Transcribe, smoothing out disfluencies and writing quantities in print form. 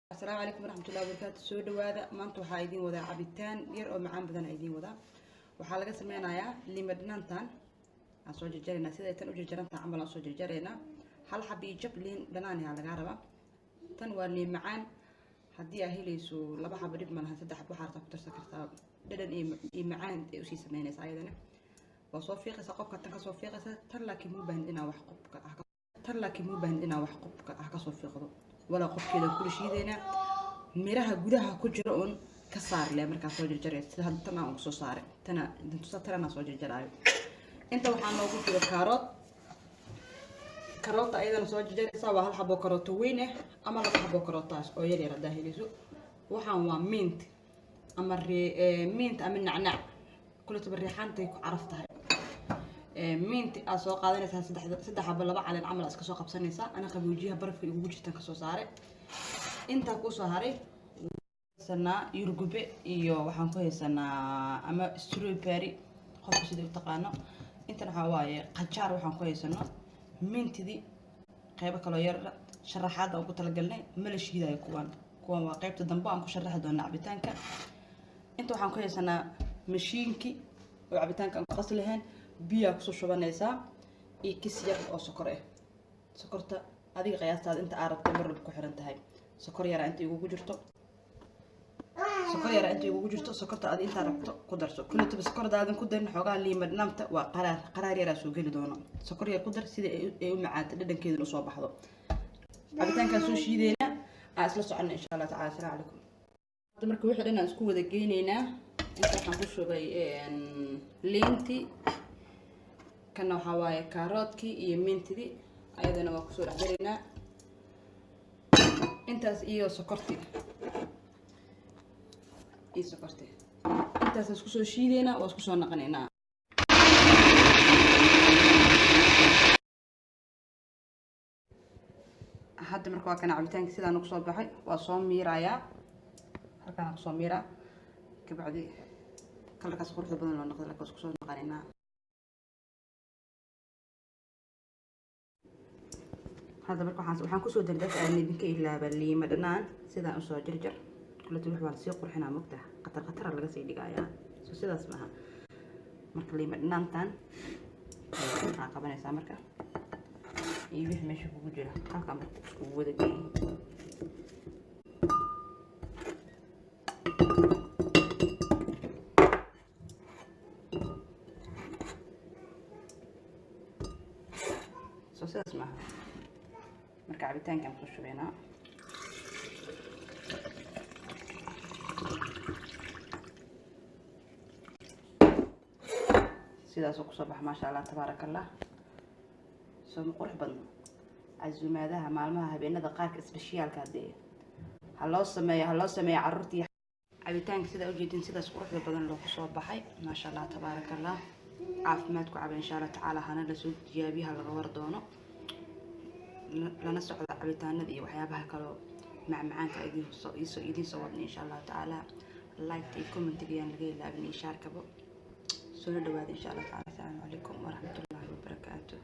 السلام عليكم ورحمة الله وبركاته. سو دوادا maanta waxaa idin wadaa cabitaan yar oo macaan badan idin wadaa. Waxaa laga sameynayaa liin dhanaantan aan soo jarjarayna sida ay tan u jarjarantaa camal aan soo jarjarayna. Hal xab iyo jab liin dhanaan ayaa laga rabaa. Tan waa liin macaan. Haddii aad helayso laba xab dhib malaha saddex xab waxaad ku darsan kartaa. Dhadhan iyo macaan ay u sii sameynaysaa ayadana. Waa soo fiiqaysa qofka tan ka soo fiiqaysa tan laakiin muu baahan inaa wax qofka ka soo fiiqdo. ولا قف كذا كل شيء ذينا ميرها جودها كجرون كسر ليه مركز صوج الجريت هذا تنا ونص صار تنا ترى أنا صوج الجرائم أنت وحنا موجود في كاروت أيضا صوج الجريت سوا هل حبوا كاروت وينه أما لا حبوا كاروتاش أو يلي رده يلزو وحنا مينت أما مينت أما النعناع كله تبريحان تيك عرفتها مينت أسواق هذا ناس سد حب الله على العمل أسكسوق بسنة أنا قبل وجيها برف وجهي تنكسو صاري أنت كوسو هاري سنة يرقبي إيو وحن كوي سنة أما ستروبيري خاصة سيدي تقانا أنت نحواي قجار وحن كوي سنة مينت دي قيبك لو يرى شرحات أو قلت لقلنا ملش هذا كوان قيبت الدنبا أنكو شرح دون عبيتانك أنت وحن كوي سنة مشينكي وعبيتانك أنكو قص لهن biya ku soo shubanaysa iyo kis yar oo sokor ah sokorta adiga qiyaastaada inta aad rabto marba ku xiran tahay sokor yar inta ugu jirto sokorta aad inta rabto ku darso kullu sokordaada ku dar xogaa liin madnaamta waa qaraar yar soo gali doono sokor yar ku dar sida ay u macaanta dhadhankeedu soo baxdo cabitaanka soo shiideena isla soconaa insha Allah ta'ala. Assalaamu calaykum. Marka wixii dhan aan isku wada geyneynaa inta waxaan ku shubay liinti كنا حواي كاروتكي يمينتدي أيضا أنا وكسور علينا أنت إيو سكرتي أنت سكسور شيدينا وسكسور نقنينا حد مركوا كان عبتين كذا نقصور بحي وصوم ميرايا هكذا نقصور ميرا كبعدي كل كسر خرج بدنا نقدر لك وسكسور نقنينا هذا مركو waxaan ku soo dardar aan idinka ilaaba liima dhanaan sida aan soo jarjar kullu wax baan sii qurxinaa mugta qatar laga sii dhigayaa soo sidaas maaha marka liima dhanaantan waxaan qabanaysaa marka iyo wixii meesha kugu jira halka marka isku wada geeyay soo sidaas maaha marka cabitaankan ku shubaynaa sidaas oo ku soo bax ma sha Allah tabarakallah soo qurux badan azumaadaha maalmaha habeenada qaarka isbishiyalka hadee haloo sameeyo carruurtii cabitaanka sida u jeedin sidaas quruxda badan loo soo baxay ma sha Allah tabarakallah caafimaad ku caabi insha Allah ta'ala hana la soo tijaabiyaha laga war doono lana socda cabitaanada iyo waxyaabaha kale macmacaanka idin soo wadnay insha Allah ta'ala like iyo comment iyaan laga ilaabin share kabo soo dhawaada insha Allah ta'ala. Assalaamu calaykum wa rahmatullahi wa barakaatuh.